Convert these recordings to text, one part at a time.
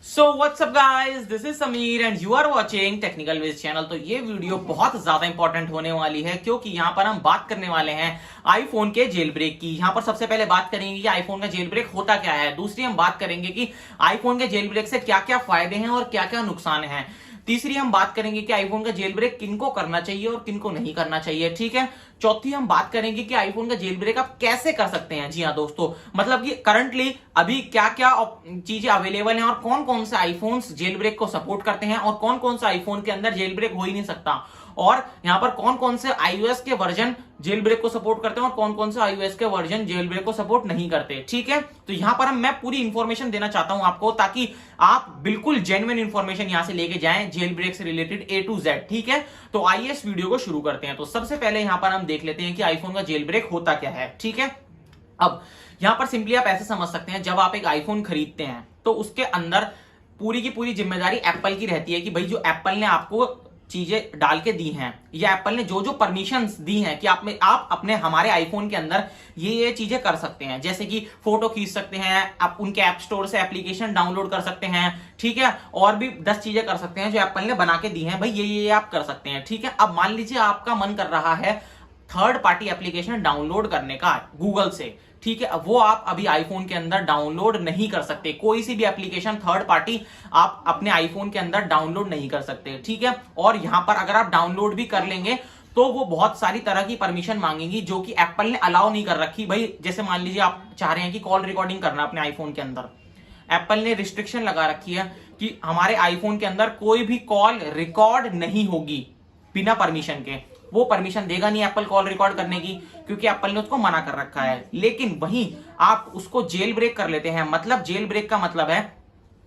So what's up guys, this is Sameer and you are watching technical wiz channel. तो ये video बहुत ज्यादा important होने वाली है क्योंकि यहाँ पर हम बात करने वाले हैं आईफोन के जेल ब्रेक की। यहाँ पर सबसे पहले बात करेंगे कि आईफोन का जेल ब्रेक होता क्या है। दूसरी हम बात करेंगे कि आईफोन के जेल ब्रेक से क्या क्या फायदे हैं और क्या क्या नुकसान हैं। तीसरी हम बात करेंगे कि आईफोन का जेल ब्रेक किनको करना चाहिए और किनको नहीं करना चाहिए, ठीक है। चौथी हम बात करेंगे कि आईफोन का जेल ब्रेक आप कैसे कर सकते हैं। जी हाँ दोस्तों, मतलब कि करंटली अभी क्या क्या चीजें अवेलेबल हैं और कौन कौन से आईफोन्स जेल ब्रेक को सपोर्ट करते हैं और कौन कौन सा आईफोन के अंदर जेल ब्रेक हो ही नहीं सकता, और यहाँ पर कौन कौन से iOS के वर्जन जेल ब्रेक को सपोर्ट करते हैं और कौन कौन से iOS के वर्जन जेल ब्रेक को सपोर्ट नहीं करते, ठीक है। तो यहाँ पर मैं पूरी इंफॉर्मेशन देना चाहता हूं आपको ताकि आप बिल्कुल जेन्युइन इंफॉर्मेशन यहां से लेके जाएं जेल ब्रेक से रिलेटेड A to Z, ठीक है। तो आइए इस वीडियो को शुरू करते हैं। तो सबसे पहले यहां पर हम देख लेते हैं कि आईफोन का जेल ब्रेक होता क्या है, ठीक है। अब यहां पर सिंपली आप ऐसे समझ सकते हैं, जब आप एक आईफोन खरीदते हैं तो उसके अंदर पूरी की पूरी जिम्मेदारी एप्पल की रहती है कि भाई जो एप्पल ने आपको चीजें डाल के दी हैं या एप्पल ने जो जो परमिशंस दी हैं कि आप अपने हमारे आईफोन के अंदर ये चीजें कर सकते हैं, जैसे कि फोटो खींच सकते हैं, आप उनके ऐप स्टोर से एप्लीकेशन डाउनलोड कर सकते हैं, ठीक है। और भी 10 चीजें कर सकते हैं जो एप्पल ने बना के दी हैं, भाई ये आप कर सकते हैं, ठीक है। अब मान लीजिए आपका मन कर रहा है थर्ड पार्टी एप्लीकेशन डाउनलोड करने का गूगल से, ठीक है। वो आप अभी आईफोन के अंदर डाउनलोड नहीं कर सकते। कोई सी भी एप्लीकेशन थर्ड पार्टी आप अपने आईफोन के अंदर डाउनलोड नहीं कर सकते, ठीक है। और यहां पर अगर आप डाउनलोड भी कर लेंगे तो वो बहुत सारी तरह की परमिशन मांगेंगी जो कि एप्पल ने अलाउ नहीं कर रखी। भाई जैसे मान लीजिए आप चाह रहे हैं कि कॉल रिकॉर्डिंग करना अपने आईफोन के अंदर, एप्पल ने रिस्ट्रिक्शन लगा रखी है कि हमारे आईफोन के अंदर कोई भी कॉल रिकॉर्ड नहीं होगी बिना परमिशन के। वो परमिशन देगा नहीं एप्पल कॉल रिकॉर्ड करने की, क्योंकि एप्पल ने उसको मना कर रखा है। लेकिन वहीं आप उसको जेल ब्रेक कर लेते हैं। मतलब जेल ब्रेक का मतलब है,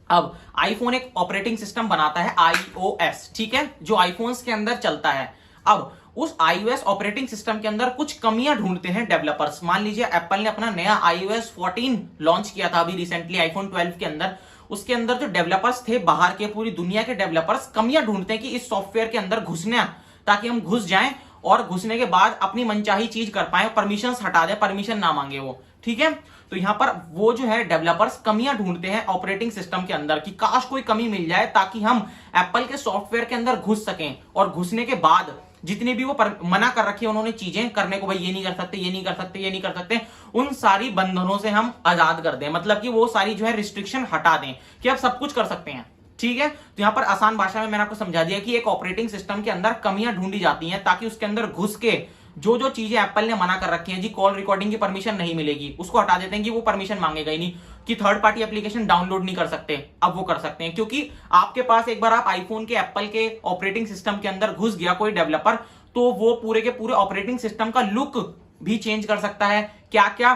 अब आईफोन एक ऑपरेटिंग सिस्टम बनाता है iOS, ठीक है, जो आईफोन्स के अंदर चलता है। अब उस iOS ऑपरेटिंग सिस्टम के अंदर कुछ कमियां ढूंढते हैं डेवलपर्स। मान लीजिए एप्पल ने अपना नया iOS 14 लॉन्च किया था अभी रिसेंटली आईफोन 12 के अंदर। उसके अंदर जो डेवलपर्स थे बाहर के, पूरी दुनिया के डेवलपर्स कमियां ढूंढते हैं कि इस सॉफ्टवेयर के अंदर घुसना, ताकि हम घुस जाएं और घुसने के बाद अपनी मनचाही चीज कर पाए, परमिशन हटा दें, परमिशन ना मांगे वो, ठीक है। तो यहां पर वो जो है डेवलपर्स कमियां ढूंढते हैं ऑपरेटिंग सिस्टम के अंदर कि काश कोई कमी मिल जाए ताकि हम एप्पल के सॉफ्टवेयर के अंदर घुस सकें, और घुसने के बाद जितनी भी वो मना कर रखी है उन्होंने चीजें करने को, भाई ये नहीं कर सकते, ये नहीं कर सकते, ये नहीं कर सकते, उन सारी बंधनों से हम आजाद कर दें। मतलब कि वो सारी जो है रिस्ट्रिक्शन हटा दें कि आप सब कुछ कर सकते हैं, ठीक है। तो यहां पर आसान भाषा में मैंने आपको समझा दिया कि एक ऑपरेटिंग सिस्टम के अंदर कमियां ढूंढी जाती हैं ताकि उसके अंदर घुस के जो जो चीजें एप्पल ने मना कर रखी हैं, जी कॉल रिकॉर्डिंग की परमिशन नहीं मिलेगी, उसको हटा देते हैं कि वो परमिशन मांगेगा ही नहीं, कि थर्ड पार्टी एप्लीकेशन डाउनलोड नहीं कर सकते, अब वो कर सकते हैं। क्योंकि आपके पास एक बार आप आईफोन के एप्पल के ऑपरेटिंग सिस्टम के अंदर घुस गया कोई डेवलपर, तो वो पूरे के पूरे ऑपरेटिंग सिस्टम का लुक भी चेंज कर सकता है, क्या क्या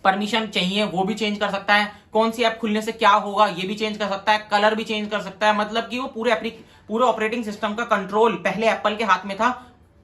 परमिशन चाहिए वो भी चेंज कर सकता है, कौन सी ऐप खुलने से क्या होगा ये भी चेंज कर सकता है, कलर भी चेंज कर सकता है। मतलब कि वो पूरे ऑपरेटिंग सिस्टम का कंट्रोल पहले एप्पल के हाथ में था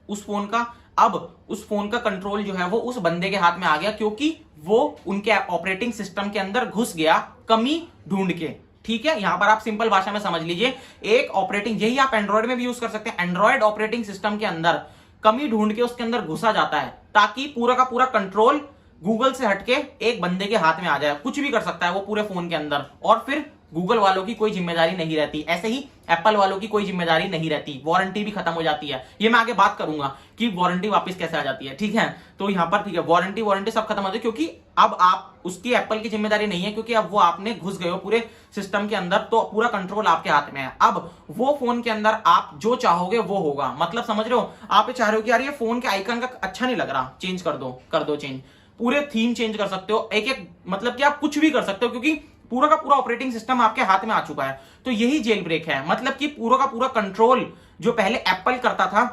उस फोन का, अब उस फोन का कंट्रोल जो है वो उस बंदे के हाथ में आ गया क्योंकि वो उनके ऑपरेटिंग सिस्टम के अंदर घुस गया कमी ढूंढ के, ठीक है। यहां पर आप सिंपल भाषा में समझ लीजिए, एक ऑपरेटिंग, यही आप एंड्रॉइड में भी यूज कर सकते हैं, एंड्रॉइड ऑपरेटिंग सिस्टम के अंदर कमी ढूंढ के उसके अंदर घुसा जाता है ताकि पूरा का पूरा कंट्रोल गूगल से हटके एक बंदे के हाथ में आ जाए। कुछ भी कर सकता है वो पूरे फोन के अंदर, और फिर गूगल वालों की कोई जिम्मेदारी नहीं रहती, ऐसे ही एप्पल वालों की कोई जिम्मेदारी नहीं रहती, वारंटी भी खत्म हो जाती है। ये मैं आगे बात करूंगा कि वारंटी वापस कैसे आ जाती है, ठीक है। तो यहां पर ठीक है, वारंटी सब खत्म हो जाती है क्योंकि अब आप उसकी एप्पल की जिम्मेदारी नहीं है, क्योंकि अब वो आपने घुस गए हो पूरे सिस्टम के अंदर, तो पूरा कंट्रोल आपके हाथ में है। अब वो फोन के अंदर आप जो चाहोगे वो होगा। मतलब समझ रहे हो, आप चाह रहे हो कि यार ये फोन के आइकन का अच्छा नहीं लग रहा, चेंज कर दो चेंज, पूरे थीम चेंज कर सकते हो, एक मतलब कि आप कुछ भी कर सकते हो क्योंकि पूरा का पूरा ऑपरेटिंग सिस्टम आपके हाथ में आ चुका है। तो यही जेल ब्रेक है। मतलब कि पूरा का पूरा कंट्रोल जो पहले एप्पल करता था,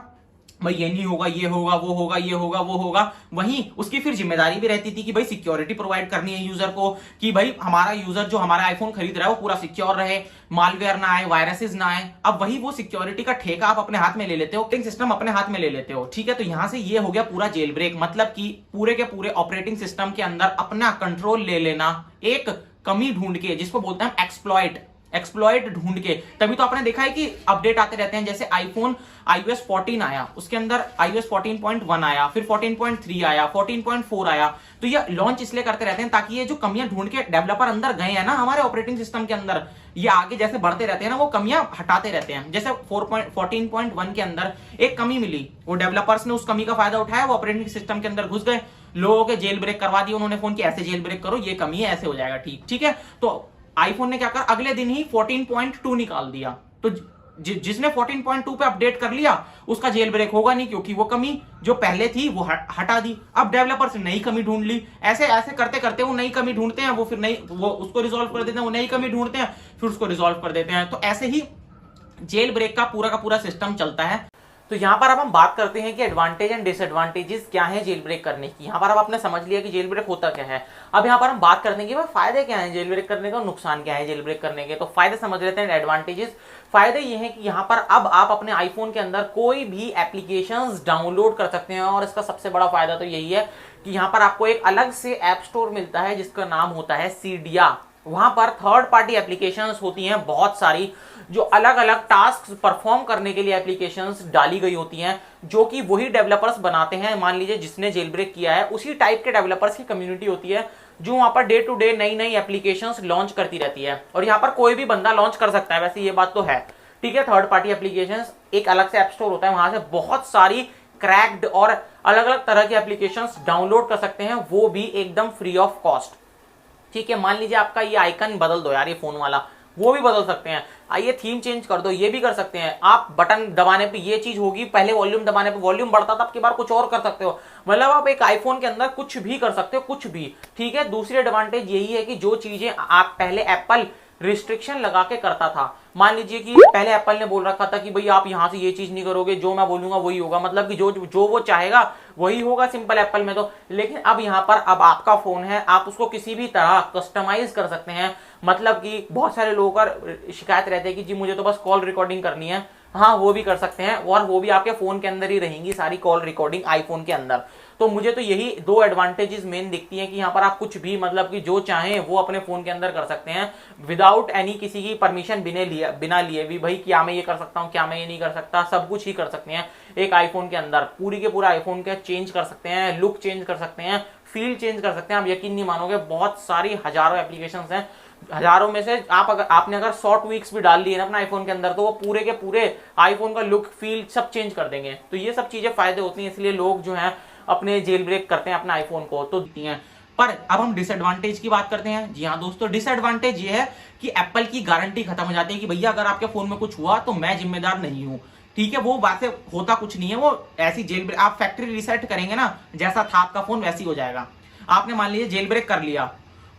भाई ये नहीं होगा, ये होगा, वो होगा, ये होगा, वो होगा, वहीं उसकी फिर जिम्मेदारी भी रहती थी कि भाई सिक्योरिटी प्रोवाइड करनी है यूजर को, कि भाई हमारा यूजर जो हमारा आईफोन खरीद रहा है वो पूरा सिक्योर रहे, मालवेयर ना आए, वायरसेस ना आए। अब वही वो सिक्योरिटी का ठेका आप अपने हाथ में ले लेते हो, ऑपरेटिंग सिस्टम अपने हाथ में ले लेते हो, ठीक है। तो यहां से ये हो गया पूरा जेल ब्रेक। मतलब कि पूरे के पूरे ऑपरेटिंग सिस्टम के अंदर अपना कंट्रोल ले लेना, एक कमी ढूंढ के, जिसको बोलते हैं एक्सप्लॉइट, एक्सप्लॉइट ढूंढ के। तभी तो आपने देखा है कि अपडेट आते रहते हैं, जैसे आईफोन iOS 14 आया, उसके अंदर iOS 14.1 आया, फिर 14.3 आया, 14.4 आया। तो ये लॉन्च इसलिए करते रहते हैं ताकि ये जो कमियां ढूंढ के डेवलपर अंदर गए हैं ना हमारे ऑपरेटिंग सिस्टम के अंदर, ये आगे जैसे बढ़ते रहते हैं ना, वो कमियां हटाते रहते हैं। जैसे 14.1 के अंदर एक कमी मिली, वो डेवलपर्स ने उस कमी का फायदा उठाया, वो ऑपरेटिंग सिस्टम के अंदर घुस गए, लोगों के जेल ब्रेक करवा दिए उन्होंने फोन की, ऐसे जेल ब्रेक करो, ये कमी है, ऐसे हो जाएगा ठीक है। तो आईफोन ने क्या कर, अगले दिन ही 14.2 निकाल दिया। तो जिसने 14.2 पे अपडेट कर लिया उसका जेल ब्रेक होगा नहीं, क्योंकि वो कमी जो पहले थी वो हटा दी। अब डेवलपर्स नई कमी ढूंढ ली, ऐसे ऐसे करते करते वो नई कमी ढूंढते हैं, वो फिर नई वो उसको रिजॉल्व कर देते हैं, वो नई कमी ढूंढते हैं, फिर उसको रिजॉल्व कर देते हैं। तो ऐसे ही जेल ब्रेक का पूरा सिस्टम चलता है। तो यहां पर अब हम बात करते हैं कि एडवांटेज एंड डिसएडवांटेजेस क्या है जेल ब्रेक करने की। यहां पर अब आपने समझ लिया कि जेल ब्रेक होता क्या है। अब यहां पर हम बात करते हैं कि भाई फायदे क्या है जेल ब्रेक करने का, नुकसान क्या है जेल ब्रेक करने के। तो फायदे समझ लेते हैं, एडवांटेजेस। फायदे ये हैं कि यहां पर अब आप अपने आईफोन के अंदर कोई भी एप्लीकेशंस डाउनलोड कर सकते हैं, और इसका सबसे बड़ा फायदा तो यही है कि यहां पर आपको एक अलग से ऐप स्टोर मिलता है जिसका नाम होता है सीडिया। वहां पर थर्ड पार्टी एप्लीकेशंस होती हैं बहुत सारी, जो अलग अलग टास्क परफॉर्म करने के लिए एप्लीकेशंस डाली गई होती हैं, जो कि वही डेवलपर्स बनाते हैं। मान लीजिए जिसने जेल ब्रेक किया है उसी टाइप के डेवलपर्स की कम्युनिटी होती है, जो वहां पर डे टू डे नई नई एप्लीकेशंस लॉन्च करती रहती है। और यहाँ पर कोई भी बंदा लॉन्च कर सकता है, वैसे ये बात तो है, ठीक है। थर्ड पार्टी एप्लीकेशंस एक अलग से ऐप स्टोर होता है, वहां से बहुत सारी क्रैक्ड और अलग अलग तरह की एप्लीकेशंस डाउनलोड कर सकते हैं, वो भी एकदम फ्री ऑफ कॉस्ट, ठीक है। मान लीजिए आपका ये आइकन बदल दो यार, ये फोन वाला, वो भी बदल सकते हैं। आइए थीम चेंज कर दो, ये भी कर सकते हैं। आप बटन दबाने पे ये चीज होगी, पहले वॉल्यूम दबाने पे वॉल्यूम बढ़ता था, अब की बार कुछ और कर सकते हो। मतलब आप एक आईफोन के अंदर कुछ भी कर सकते हो, कुछ भी, ठीक है। दूसरी एडवांटेज यही है कि जो चीजें आप पहले एप्पल रिस्ट्रिक्शन लगा के करता था, मान लीजिए कि पहले एप्पल ने बोल रखा था कि भाई आप यहां से ये चीज नहीं करोगे, जो मैं बोलूंगा वही होगा, मतलब कि जो वो चाहेगा वही होगा सिंपल एप्पल में तो। लेकिन अब यहां पर अब आपका फोन है, आप उसको किसी भी तरह कस्टमाइज कर सकते हैं। मतलब कि बहुत सारे लोगों का शिकायत रहती है कि जी मुझे तो बस कॉल रिकॉर्डिंग करनी है, हाँ वो भी कर सकते हैं, और वो भी आपके फोन के अंदर ही रहेंगी सारी कॉल रिकॉर्डिंग आईफोन के अंदर। तो मुझे तो यही दो एडवांटेजेस मेन दिखती हैं कि यहाँ पर आप कुछ भी मतलब कि जो चाहें वो अपने फोन के अंदर कर सकते हैं, विदाउट एनी किसी की परमिशन बिना लिए भी, भाई क्या मैं ये कर सकता हूँ, क्या मैं ये नहीं कर सकता, सब कुछ ही कर सकते हैं एक आईफोन के अंदर। पूरी के पूरा आईफोन का चेंज कर सकते हैं, लुक चेंज कर सकते हैं, फील चेंज कर सकते हैं। आप यकीन नहीं मानोगे, बहुत सारी हजारों एप्लीकेशंस हैं, हजारों में से आपने अगर 100 ट्वीक्स भी डाल दिए ना अपने आईफोन के अंदर, तो वो पूरे के पूरे आईफोन का लुक फील सब चेंज कर देंगे। तो ये सब चीजें फायदे होती हैं, इसलिए लोग जो हैं अपने जेल ब्रेक करते हैं अपने आईफोन को। तो हैं पर अब हम डिसएडवांटेज की बात करते हैं। जी हाँ दोस्तों, डिसएडवांटेज ये है कि एप्पल की गारंटी खत्म हो जाती है कि भैया अगर आपके फोन में कुछ हुआ तो मैं जिम्मेदार नहीं हूं, ठीक है। वो बातें होता कुछ नहीं है, वो ऐसी जेल ब्रेक, आप फैक्ट्री रिसेट करेंगे ना, जैसा था आपका फोन वैसी हो जाएगा। आपने मान लीजिए जेल ब्रेक कर लिया,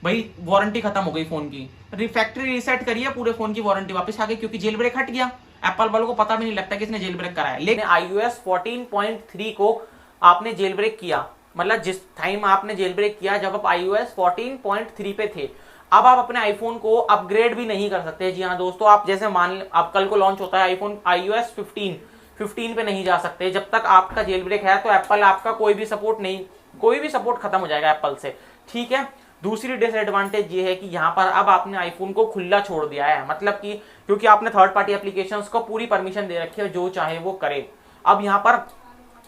भाई वारंटी खत्म हो गई फोन की, फैक्ट्री रीसेट करिए, पूरे फोन की वारंटी वापस आ गई, क्योंकि जेल ब्रेक हट गया। एप्पल वालों को पता भी नहीं लगता कि इसने जेल ब्रेक कराया। लेकिन iOS 14.3 को आपने जेल ब्रेक किया, मतलब जिस टाइम आपने जेल ब्रेक किया जब आप iOS 14.3 पे थे, अब आप अपने आईफोन को अपग्रेड भी नहीं कर सकते। जी हाँ दोस्तों, आप जैसे मान आप कल को लॉन्च होता है आईफोन iOS 15 पे नहीं जा सकते जब तक आपका जेल ब्रेक है। तो एप्पल आपका कोई भी सपोर्ट खत्म हो जाएगा एप्पल से, ठीक है। दूसरी डिसएडवांटेज ये है कि यहाँ पर अब आपने आईफोन को खुला छोड़ दिया है, मतलब कि क्योंकि आपने थर्ड पार्टी एप्लीकेशंस को पूरी परमिशन दे रखी है, जो चाहे वो करे। अब यहाँ पर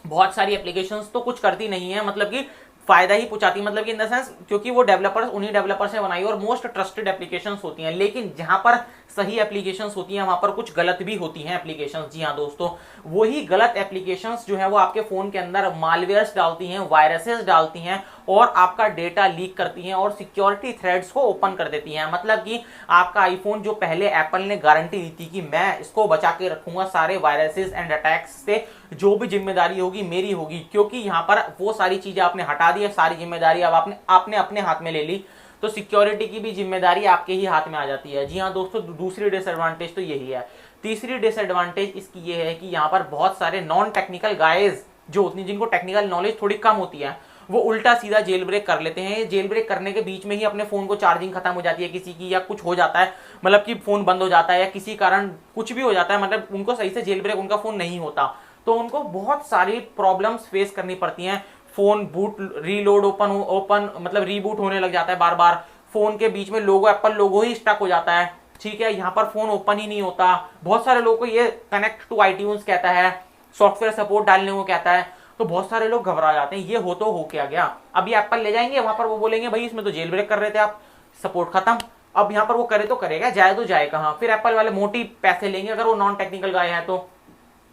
बहुत सारी एप्लीकेशंस तो कुछ करती नहीं है, मतलब कि फायदा ही पहुंचाती, मतलब कि इन द सेंस क्योंकि वो डेवलपर्स उन्हीं डेवलपर्स ने बनाई और मोस्ट ट्रस्टेड एप्लीकेशंस होती हैं। लेकिन जहां पर सही एप्लीकेशंस होती हैं वहां पर कुछ गलत भी होती हैं एप्लीकेशंस। जी हाँ दोस्तों, वही गलत एप्लीकेशंस जो है वो आपके फोन के अंदर मालवेयर्स डालती हैं, वायरसेस डालती हैं और आपका डेटा लीक करती हैं और सिक्योरिटी थ्रेड्स को ओपन कर देती हैं। मतलब कि आपका आईफोन जो पहले एप्पल ने गारंटी दी थी कि मैं इसको बचा के रखूंगा सारे वायरसेस एंड अटैक्स से, जो भी जिम्मेदारी होगी मेरी होगी, क्योंकि यहाँ पर वो सारी चीजें आपने हटा दी है, सारी जिम्मेदारी अब आपने अपने हाथ में ले ली, तो सिक्योरिटी की भी जिम्मेदारी आपके ही हाथ में आ जाती है। जी हाँ दोस्तों, दूसरी डिसएडवांटेज तो यही है। तीसरी डिसएडवांटेज इसकी ये है कि यहाँ पर बहुत सारे नॉन टेक्निकल गाइज जो होती हैं, जिनको टेक्निकल नॉलेज थोड़ी कम होती है, वो उल्टा सीधा जेल ब्रेक कर लेते हैं। जेल ब्रेक करने के बीच में ही अपने फोन को चार्जिंग खत्म हो जाती है किसी की, या कुछ हो जाता है, मतलब कि फोन बंद हो जाता है या किसी कारण कुछ भी हो जाता है, मतलब उनको सही से जेल ब्रेक उनका फोन नहीं होता, तो उनको बहुत सारी प्रॉब्लम्स फेस करनी पड़ती हैं। फोन बूट रीलोड ओपन मतलब रीबूट होने लग जाता है बार बार, फोन के बीच में लोगो एप्पल लोगो ही स्टक हो जाता है, ठीक है, यहाँ पर फोन ओपन ही नहीं होता, बहुत सारे लोगों को ये कनेक्ट टू iTunes कहता है, सॉफ्टवेयर सपोर्ट डालने को कहता है, तो बहुत सारे लोग घबरा जाते हैं, ये तो हो क्या गया। अब ये एप्पल ले जाएंगे वहां पर, वो बोलेंगे भाई इसमें तो जेल ब्रेक कर रहे थे आप, सपोर्ट खत्म। अब यहाँ पर वो करे तो करेगा, जाए तो जाए कहाँ, फिर एप्पल वाले मोटी पैसे लेंगे अगर वो नॉन टेक्निकल गाय है तो।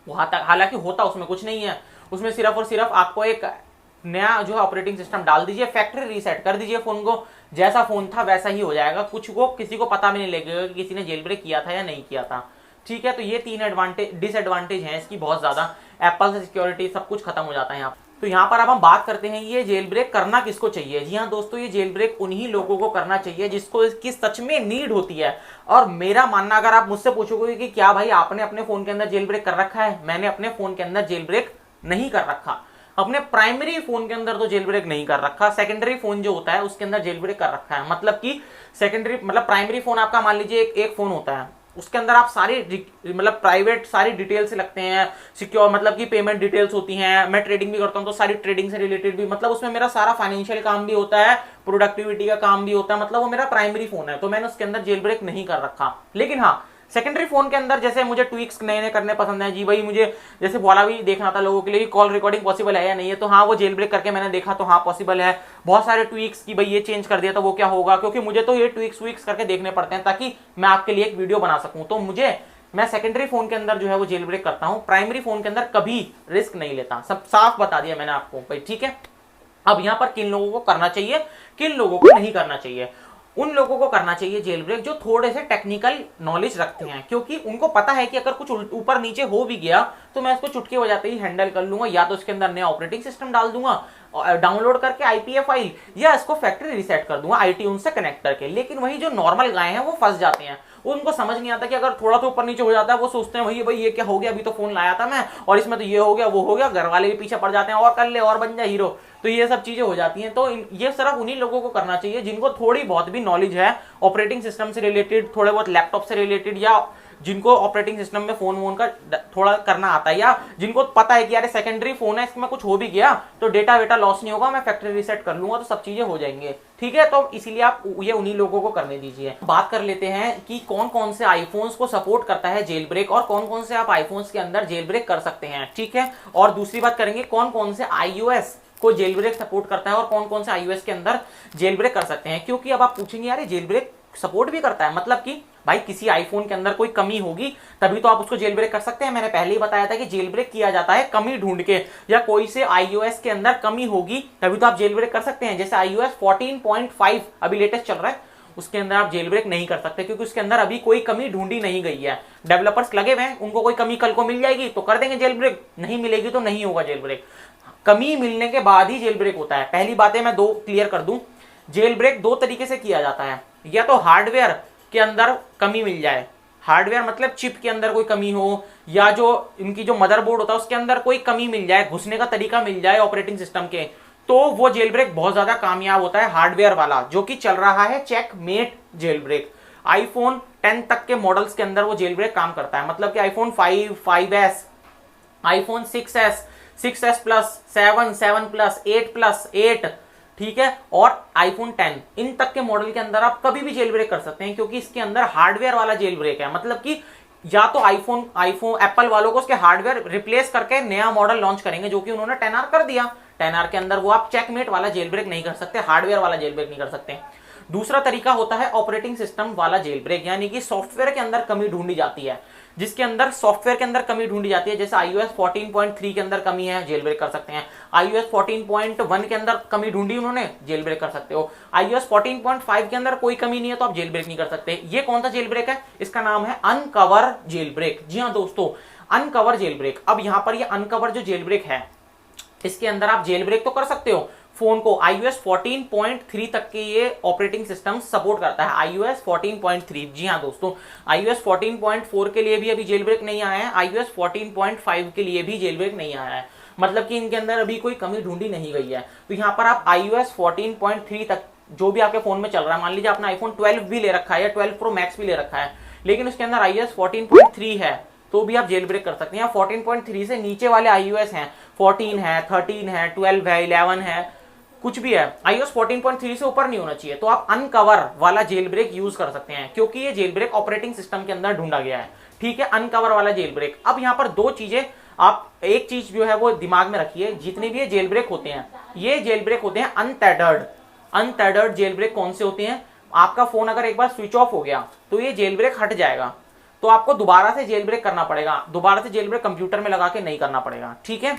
वहां तक हालांकि होता उसमें कुछ नहीं है, उसमें सिर्फ और सिर्फ आपको एक नया जो है ऑपरेटिंग सिस्टम डाल दीजिए, फैक्ट्री रीसेट कर दीजिए फोन को, जैसा फोन था वैसा ही हो जाएगा, कुछ को किसी को पता भी नहीं लगेगा कि किसी ने जेल ब्रेक किया था या नहीं किया था। ठीक है, तो ये 3 डिसएडवांटेज हैं इसकी बहुत ज्यादा, एप्पल से सिक्योरिटी सब कुछ खत्म हो जाता है यहाँ। तो यहाँ पर अब हम बात करते हैं ये जेल ब्रेक करना किसको चाहिए। जी हाँ दोस्तों, ये जेल ब्रेक उन्हीं लोगों को करना चाहिए जिसको इसकी सच में नीड होती है। और मेरा मानना, अगर आप मुझसे पूछोगे कि क्या भाई आपने अपने फोन के अंदर जेल ब्रेक कर रखा है, मैंने अपने फोन के अंदर जेल ब्रेक नहीं कर रखा। अपने प्राइमरी फोन के अंदर तो जेल ब्रेक नहीं कर रखा, सेकेंडरी फोन जो होता है उसके अंदर जेल ब्रेक कर रखा है। मतलब कि सेकेंडरी मतलब प्राइमरी फोन आपका मान लीजिए एक फोन होता है, उसके अंदर आप सारी मतलब प्राइवेट सारी डिटेल्स लगते हैं, सिक्योर मतलब कि पेमेंट डिटेल्स होती हैं, मैं ट्रेडिंग भी करता हूं तो सारी ट्रेडिंग से रिलेटेड भी, मतलब उसमें मेरा सारा फाइनेंशियल काम भी होता है, प्रोडक्टिविटी का काम भी होता है, मतलब वो मेरा प्राइमरी फोन है, तो मैंने उसके अंदर जेल ब्रेक नहीं कर रखा। लेकिन हाँ, सेकेंडरी फोन के अंदर जैसे मुझे ट्विक्स नए नए करने पसंद है, जी भाई मुझे जैसे बोला भी देखना था लोगों के लिए कॉल रिकॉर्डिंग पॉसिबल है या नहीं है, तो हाँ वो जेल ब्रेक करके मैंने देखा तो हाँ पॉसिबल है। बहुत सारे ट्विक्स की भाई ये चेंज कर दिया तो वो क्या होगा, क्योंकि मुझे तो ये ट्विक्स करके देखने पड़ते हैं ताकि मैं आपके लिए एक वीडियो बना सकूं। तो मैं सेकेंडरी फोन के अंदर जो है वो जेल ब्रेक करता हूं, प्राइमरी फोन के अंदर कभी रिस्क नहीं लेता, सब साफ बता दिया मैंने आपको भाई। ठीक है, अब यहां पर किन लोगों को करना चाहिए, किन लोगों को नहीं करना चाहिए। उन लोगों को करना चाहिए जेल ब्रेक जो थोड़े से टेक्निकल नॉलेज रखते हैं, क्योंकि उनको पता है कि अगर कुछ ऊपर नीचे हो भी गया तो मैं इसको चुटकी बजाते ही हैंडल कर लूंगा, या तो इसके अंदर नया ऑपरेटिंग सिस्टम डाल दूंगा डाउनलोड करके IPA फाइल, या इसको फैक्ट्री रीसेट कर दूंगा iTunes से कनेक्ट करके। लेकिन वही जो नॉर्मल गाय हैं वो फंस जाते हैं, उनको समझ नहीं आता कि अगर थोड़ा तो ऊपर नीचे हो जाता है वो सोचते हैं भाई ये क्या हो गया, अभी तो फोन लाया था मैं और इसमें तो ये हो गया वो हो गया, घर वाले भी पीछे पड़ जाते हैं और कर ले और बन जा हीरो, तो ये सब चीजें हो जाती हैं। तो ये सिर्फ उन्हीं लोगों को करना चाहिए जिनको थोड़ी बहुत भी नॉलेज है ऑपरेटिंग सिस्टम से रिलेटेड, थोड़े बहुत लैपटॉप से रिलेटेड, या जिनको ऑपरेटिंग सिस्टम में फोन वोन का थोड़ा करना आता है, या जिनको पता है कि यार सेकेंडरी फोन है इसमें कुछ हो भी गया तो डेटा वेटा लॉस नहीं होगा, मैं फैक्ट्री रीसेट कर लूंगा तो सब चीजें हो जाएंगे। ठीक है, तो इसीलिए आप ये उन्हीं लोगों को करने दीजिए। बात कर लेते हैं कि कौन कौन से आईफोन्स को सपोर्ट करता है जेल ब्रेक और कौन कौन से आप आईफोन्स के अंदर जेल ब्रेक कर सकते हैं। ठीक है, और दूसरी बात करेंगे कौन कौन से iOS को जेल ब्रेक सपोर्ट करता है और कौन कौन से iOS के अंदर जेल ब्रेक कर सकते हैं। क्योंकि अब आप पूछेंगे यार जेल ब्रेक सपोर्ट भी करता है, मतलब कि भाई किसी आईफोन के अंदर कोई कमी होगी तभी तो आप उसको जेल ब्रेक कर सकते हैं। मैंने पहले ही बताया था कि जेल ब्रेक किया जाता है कमी ढूंढ के, या कोई से iOS के अंदर कमी होगी तभी तो आप जेल ब्रेक कर सकते हैं। जैसे iOS 14.5 अभी लेटेस्ट चल रहा है, उसके अंदर आप जेल ब्रेक नहीं कर सकते क्योंकि उसके अंदर अभी कोई कमी ढूंढी नहीं गई है। डेवलपर्स लगे हुए हैं, उनको कोई कमी कल को मिल जाएगी तो कर देंगे जेल ब्रेक, नहीं मिलेगी तो नहीं होगा जेल ब्रेक। कमी मिलने के बाद ही जेल ब्रेक होता है। पहली बात है मैं दो क्लियर कर दूं, जेल ब्रेक दो तरीके से किया जाता है, या तो हार्डवेयर के अंदर कमी मिल जाए, हार्डवेयर मतलब चिप के अंदर कोई कमी हो, या जो इनकी जो मदरबोर्ड होता है उसके अंदर कोई कमी मिल जाए, घुसने का तरीका मिल जाए ऑपरेटिंग सिस्टम के, तो वो जेल ब्रेक बहुत ज्यादा कामयाब होता है हार्डवेयर वाला, जो कि चल रहा है चेकमेट जेल ब्रेक। आईफोन 10 तक के मॉडल्स के अंदर वो जेल ब्रेक काम करता है, मतलब कि iPhone 5, 5S, iPhone 6S, 6S plus, 7, 7 plus, 8 plus, 8, ठीक है, और आईफोन 10 इन तक के मॉडल के अंदर आप कभी भी जेल ब्रेक कर सकते हैं, क्योंकि इसके अंदर हार्डवेयर वाला जेल ब्रेक है। मतलब कि या तो आईफोन एप्पल वालों को उसके हार्डवेयर रिप्लेस करके नया मॉडल लॉन्च करेंगे, जो कि उन्होंने 10R कर दिया। 10R के अंदर वो आप चेकमेट वाला जेल ब्रेक नहीं कर सकते, हार्डवेयर वाला जेल ब्रेक नहीं कर सकते। दूसरा तरीका होता है ऑपरेटिंग सिस्टम वाला जेल ब्रेक, यानी कि सॉफ्टवेयर के अंदर कमी ढूंढी जाती है, जिसके अंदर सॉफ्टवेयर के अंदर कमी ढूंढी जाती है। जैसे iOS 14.3 के अंदर कमी है, जेल ब्रेक कर सकते हैं। iOS 14.1 के अंदर कमी ढूंढी उन्होंने, जेल ब्रेक कर सकते हो। iOS 14.5 के अंदर कोई कमी नहीं है तो आप जेल ब्रेक नहीं कर सकते। ये कौन सा जेल ब्रेक है, इसका नाम है अनकवर जेल ब्रेक। जी हाँ दोस्तों, अनकवर जेल ब्रेक। अब यहां पर ये अनकवर जो जेल ब्रेक है, इसके अंदर आप जेल ब्रेक तो कर सकते हो फोन को, iOS 14.3 तक के ये ऑपरेटिंग सिस्टम सपोर्ट करता है, iOS 14.3। जी हाँ दोस्तों, iOS 14.4 के लिए भी अभी जेल ब्रेक नहीं आया है, iOS 14.5 के लिए भी जेल ब्रेक नहीं आया है, मतलब कि इनके अंदर अभी कोई कमी ढूंढी नहीं गई है। तो यहाँ पर आप iOS 14.3 तक जो भी आपके फोन में चल रहा है, मान लीजिए आपने आईफोन 12 भी ले रखा है या 12 Pro Max भी ले रखा है, लेकिन उसके अंदर iOS 14.3 है तो भी आप जेल ब्रेक कर सकते हैं। 14.3 से नीचे वाले iOS हैं, 14 है, 13 है, 12 है, 11 है, कुछ भी है iOS 14.3 से ऊपर नहीं होना चाहिए, तो आप अनकवर वाला जेल ब्रेक यूज कर सकते हैं, क्योंकि ये जेल ब्रेक ऑपरेटिंग सिस्टम के अंदर ढूंढा गया है। ठीक है, अनकवर वाला जेल ब्रेक। अब यहां पर दो चीजें, आप एक चीज जो है वो दिमाग में रखिए, जितने भी ये जेल ब्रेक होते हैं, ये जेल ब्रेक होते हैं अनटेडर्ड। अनटेडर्ड जेल ब्रेक कौन से होते हैं? आपका फोन अगर एक बार स्विच ऑफ हो गया तो ये जेल ब्रेक हट जाएगा, तो आपको दोबारा से जेल ब्रेक करना पड़ेगा। दोबारा से जेल ब्रेक कंप्यूटर में लगा के नहीं करना पड़ेगा। ठीक है,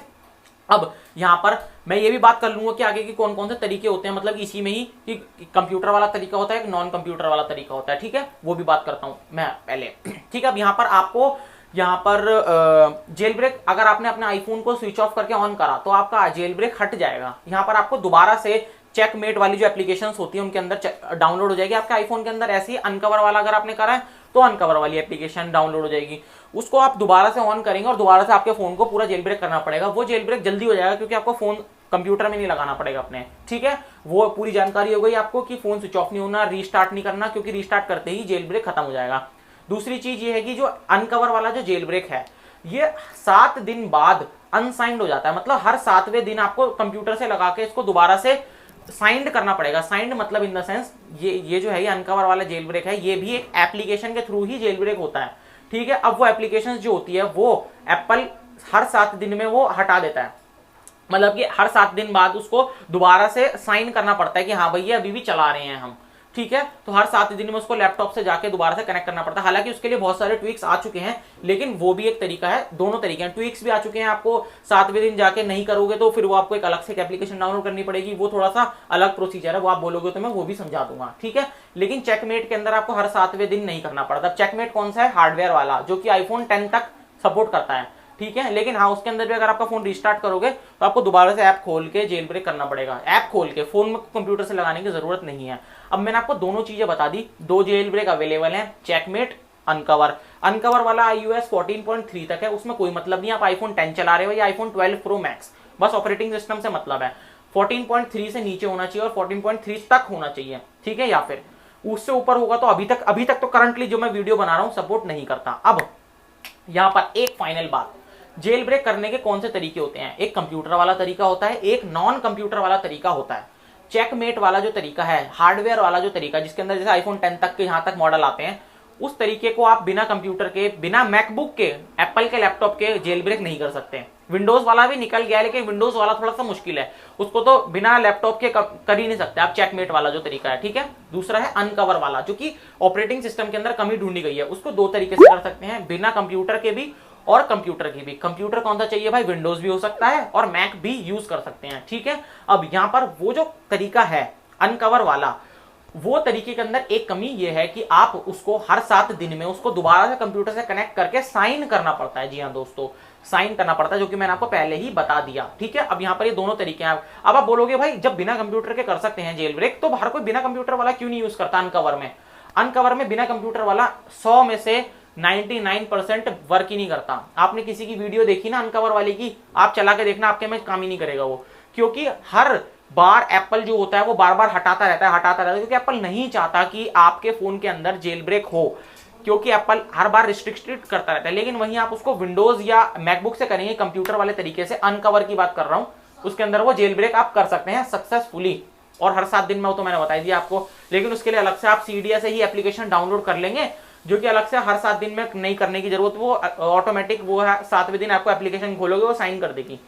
अब यहां पर मैं ये भी बात कर लूंगा कि आगे के कौन कौन से तरीके होते हैं, मतलब इसी में ही कि कंप्यूटर वाला तरीका होता है, एक नॉन कंप्यूटर वाला तरीका होता है। ठीक है, वो भी बात करता हूं मैं पहले। ठीक है, अब यहां पर आपको यहां पर जेल ब्रेक, अगर आपने अपने आईफोन को स्विच ऑफ करके ऑन करा तो आपका जेल ब्रेक हट जाएगा। यहां पर आपको दोबारा से चेकमेट वाली जो एप्लीकेशंस होती है उनके अंदर डाउनलोड हो जाएगी आपके आईफोन के अंदर। ऐसे ही अनकवर वाला अगर आपने करा है तो अनकवर वाली एप्लीकेशन डाउनलोड हो जाएगी, उसको आप दोबारा से ऑन करेंगे और दोबारा से आपके फोन को पूरा जेल ब्रेक करना पड़ेगा। वो जेल ब्रेक जल्दी हो जाएगा क्योंकि आपको फोन कंप्यूटर में नहीं लगाना पड़ेगा अपने। ठीक है, वो पूरी जानकारी हो गई आपको कि फोन स्विच ऑफ नहीं होना, रीस्टार्ट नहीं करना, क्योंकि रीस्टार्ट करते ही जेल ब्रेक खत्म हो जाएगा। दूसरी चीज ये है कि जो अनकवर वाला जो जेल ब्रेक है, ये 7 दिन बाद अनसाइंड हो जाता है, मतलब हर 7वें दिन आपको कंप्यूटर से लगा के इसको दोबारा से साइंड करना पड़ेगा। साइंड मतलब इन द सेंस ये जो है ये अनकवर वाला जेल ब्रेक है, ये भी एक एप्लीकेशन के थ्रू ही जेल ब्रेक होता है। ठीक है, अब वो एप्लीकेशन जो होती है वो एप्पल हर 7 दिन में वो हटा देता है, मतलब कि हर 7 दिन बाद उसको दोबारा से साइन करना पड़ता है कि हाँ भैया अभी भी चला रहे हैं हम। ठीक है, तो हर 7 दिन में उसको लैपटॉप से जाके दोबारा से कनेक्ट करना पड़ता है। हालांकि उसके लिए बहुत सारे ट्विक्स आ चुके हैं, लेकिन वो भी एक तरीका है। दोनों तरीके हैं, ट्विक्स भी आ चुके हैं, आपको 7वें दिन जाके नहीं करोगे तो फिर वो आपको एक अलग से एप्लीकेशन डाउनलोड करनी पड़ेगी, वो थोड़ा सा अलग प्रोसीजर है, वो आप बोलोगे तो मैं वो भी समझा दूंगा। ठीक है, लेकिन चेकमेट के अंदर आपको हर 7वें दिन नहीं करना पड़ता। चेकमेट कौन सा है? हार्डवेयर वाला, जो कि आईफोन 10 तक सपोर्ट करता है। ठीक है, लेकिन हाँ उसके अंदर भी अगर आपका फोन रिस्टार्ट करोगे तो आपको दोबारा से ऐप खोल के जेल ब्रेक करना पड़ेगा। ऐप खोल के, फोन में कंप्यूटर से लगाने की जरूरत नहीं है। अब मैंने आपको दोनों चीजें बता दी, 2 जेल ब्रेक अवेलेबल हैं, चेकमेट, अनकवर। अनकवर वाला iOS 14.3 तक है, उसमें कोई मतलब नहीं आप आईफोन 10 चला रहे हो या आईफोन 12 प्रो मैक्स, बस ऑपरेटिंग सिस्टम से मतलब है। 14.3 से नीचे होना चाहिए और 14.3 तक होना चाहिए। ठीक है, या फिर उससे ऊपर होगा तो अभी तक तो करंटली जो मैं वीडियो बना रहा हूं सपोर्ट नहीं करता। अब यहां पर एक फाइनल बात, जेल ब्रेक करने के कौन से तरीके होते हैं? एक कंप्यूटर वाला तरीका होता है, एक नॉन कंप्यूटर वाला तरीका होता है। चेकमेट वाला जो तरीका है, हार्डवेयर वाला जो तरीका, जिसके अंदर जैसे आईफोन 10 तक के यहां तक मॉडल आते हैं, उस तरीके को आप बिना कंप्यूटर के, बिना मैकबुक के, एप्पल के लैपटॉप के जेल ब्रेक नहीं कर सकते। विंडोज वाला भी निकल गया, लेकिन विंडोज वाला थोड़ा सा मुश्किल है, उसको तो बिना लैपटॉप के कर ही नहीं सकते आप। चेकमेट वाला जो तरीका है, ठीक है। दूसरा है अनकवर वाला, जो कि ऑपरेटिंग सिस्टम के अंदर कमी ढूंढी गई है, उसको 2 तरीके से कर सकते हैं, बिना कंप्यूटर के भी और कंप्यूटर की भी। कंप्यूटर कौन सा चाहिए भाई? विंडोज भी हो सकता है और मैक भी यूज कर सकते हैं। ठीक है, अब यहां पर वो जो तरीका है अनकवर वाला, वो तरीके के अंदर एक कमी ये है कि आप उसको हर 7 दिन में उसको दोबारा से कंप्यूटर से कनेक्ट करके साइन करना पड़ता है। जी हाँ दोस्तों, साइन करना पड़ता है, जो कि मैंने आपको पहले ही बता दिया। ठीक है, अब यहां पर ये दोनों तरीके हैं। अब आप बोलोगे भाई जब बिना कंप्यूटर के कर सकते हैं जेल ब्रेक, तो हर कोई बिना कंप्यूटर वाला क्यों नहीं यूज करता अनकवर में? अनकवर में बिना कंप्यूटर वाला 100 में से 99% वर्क ही नहीं करता। आपने किसी की वीडियो देखी ना अनकवर वाले की, आप चला के देखना, आपके में काम ही नहीं करेगा वो, क्योंकि हर बार एप्पल जो होता है वो बार बार हटाता रहता है, क्योंकि एप्पल नहीं चाहता कि आपके फोन के अंदर जेल ब्रेक हो, क्योंकि एप्पल हर बार रिस्ट्रिक्टेड करता रहता है। लेकिन वहीं आप उसको विंडोज या मैकबुक से करेंगे, कंप्यूटर वाले तरीके से, अनकवर की बात कर रहा हूं, उसके अंदर वो जेल ब्रेक आप कर सकते हैं सक्सेसफुली, और हर 7 दिन में, वो तो मैंने बता दिया आपको। लेकिन उसके लिए अलग से आप सीडिया से ही एप्लीकेशन डाउनलोड कर लेंगे, जो कि अलग से हर 7 दिन में नहीं करने की जरूरत, वो ऑटोमेटिक वो है 7वें दिन आपको एप्लीकेशन खोलोगे वो साइन कर देगी।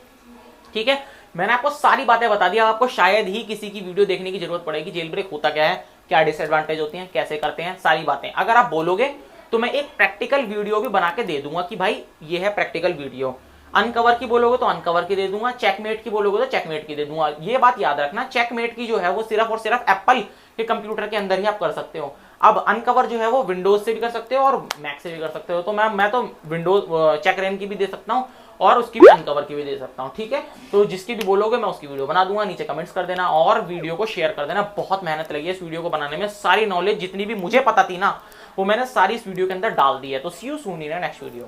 ठीक है, मैंने आपको सारी बातें बता दी। आपको शायद ही किसी की वीडियो देखने की जरूरत पड़ेगी, जेल ब्रेक होता क्या है, क्या डिसएडवांटेज होती हैं, कैसे करते हैं, सारी बातें अगर आप बोलोगे तो मैं एक प्रैक्टिकल वीडियो भी बना के दे दूंगा कि भाई ये है प्रैक्टिकल वीडियो। अनकवर की बोलोगे तो अनकवर की दे दूंगा, चेकमेट की बोलोगे तो चेकमेट की दे दूंगा। ये बात याद रखना, चेकमेट की जो है वो सिर्फ और सिर्फ एप्पल के कंप्यूटर के अंदर ही आप कर सकते हो। अब अनकवर जो है वो विंडोज से भी कर सकते हो और मैक से भी कर सकते हो। तो मैं तो विंडोज चेकरेन की भी दे सकता हूँ और उसकी भी अनकवर की भी दे सकता हूँ। ठीक है, तो जिसकी भी बोलोगे मैं उसकी वीडियो बना दूंगा। नीचे कमेंट्स कर देना और वीडियो को शेयर कर देना। बहुत मेहनत लगी है इस वीडियो को बनाने में, सारी नॉलेज जितनी भी मुझे पता थी ना वो मैंने सारी इस वीडियो के अंदर डाल दी है। तो see you soon in next video.